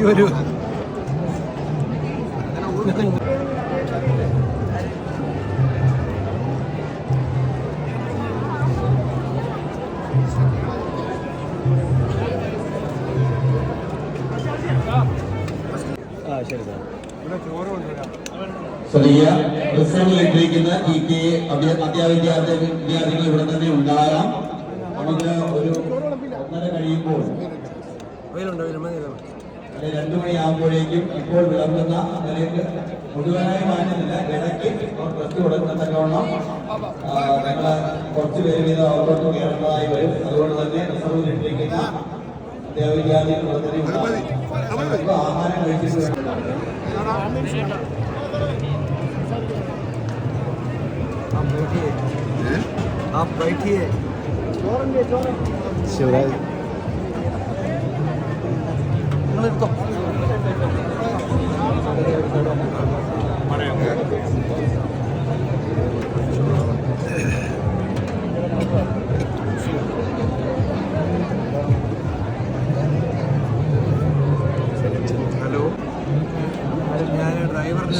ഒരു റിസർവിലിട്ടിരിക്കുന്ന വിദ്യാർത്ഥികൾ ഇവിടെ തന്നെ ഉണ്ടാകാം. നമുക്ക് ഒരു 1:30 കഴിയുമ്പോൾ 2 മണിയാകുമ്പോഴേക്കും ഇപ്പോൾ വിളമ്പുന്ന നിലയ്ക്ക് മുഴുവനായി മാറ്റുന്നില്ല, ഇടയ്ക്ക് ഡ്രസ് കൊടുക്കത്തക്കവണ്ണം ഞങ്ങൾ കുറച്ച് പേര് വീതം അവിടോട്ട് കയറുന്നതായി വരും. അതുകൊണ്ട് തന്നെ റിസർവിലിട്ടിരിക്കുന്ന വിദ്യാർത്ഥികൾ ഇവിടെ തന്നെ ഉണ്ടാകും. ആഹാരം കഴിച്ചിട്ട് आप बैठिए शिवराज ഹലോ, ഞാൻ ഡ്രൈവറിന്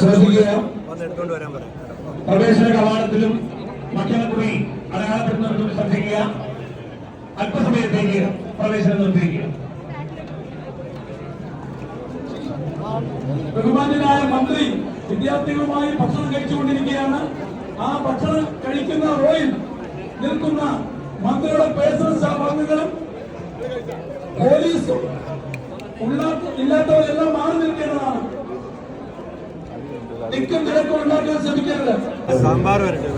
വന്ന് എടുത്തോണ്ട് വരാൻ പറയാം. പ്രവേശന കവാടത്തിലും മക്കളക്കുറി അടയാളപ്പെടുന്നവർക്ക് ശ്രദ്ധിക്കുക. അല്പസമയത്തേക്ക് പ്രവേശനം നിർത്തിയിരിക്കുക. ബഹുമാന്യനായ മന്ത്രി വിദ്യാർത്ഥികളുമായി ഭക്ഷണം കഴിച്ചുകൊണ്ടിരിക്കുകയാണ്. ആ ഭക്ഷണം കഴിക്കുന്ന റോയിൽ നിൽക്കുന്ന മന്ത്രിയുടെ പേഴ്സണൽ സ്റ്റാഫ് അംഗങ്ങളും പോലീസും ഇല്ലാത്തവരെല്ലാം മാറി നിൽക്കേണ്ടതാണ്. തിക്കും തിരക്കും ഉണ്ടാക്കാൻ ശ്രമിക്കരുത്. സാമ്പാർ വരട്ടെ,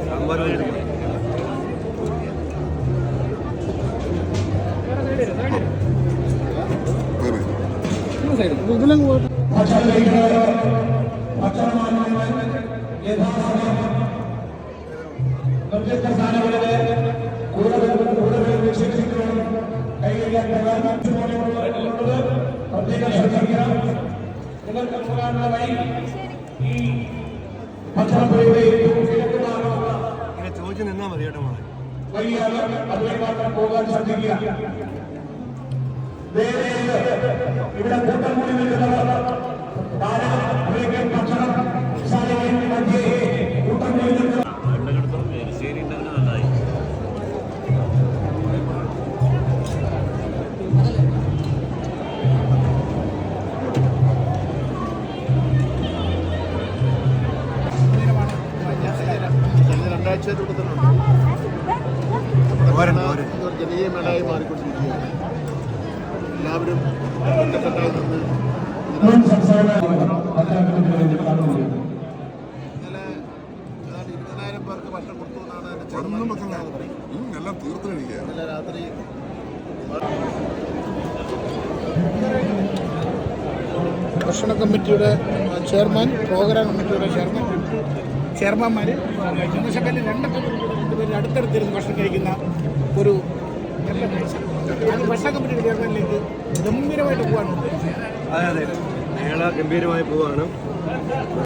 സാമ്പാർ വരട്ടെ. ചോദിച്ചു നിന്നാ മതി കേട്ടോ മോളെ. പോകാൻ ശ്രദ്ധിക്കുക. ഇവിടെ കൂട്ടം കൂടി നിൽക്കുന്നവർ ഭക്ഷണം കൂട്ടം കൂടി നിൽക്കുന്ന ജനകീയ മേളായി മാറിക്കൊണ്ടിരിക്കുകയാണ്. എല്ലാവരും ഒറ്റക്കെട്ടായി നിന്ന് ഇന്നലെ 20,000 പേർക്ക് ഭക്ഷണം കൊടുത്തു എന്നാണ് എല്ലാം തീർത്തു കഴിക്കുക. ഇന്നലെ രാത്രി ഭക്ഷണ കമ്മിറ്റിയുടെ ചെയർമാൻ, പ്രോഗ്രാം കമ്മിറ്റിയുടെ ചെയർമാൻമാർ ചന്ദ്രശേഖരൻ രണ്ടുപേരും അടുത്തടുത്തിരുന്ന് ഭക്ഷണം കഴിക്കുന്ന ഒരു നല്ല കാഴ്ച. അത് ഭക്ഷണ കമ്മിറ്റിയുടെ ചെയർമാനിലേക്ക് ഗംഭീരമായിട്ട് പോകാനുണ്ട്. അതെ, മേള ഗംഭീരമായി പോവാണ്.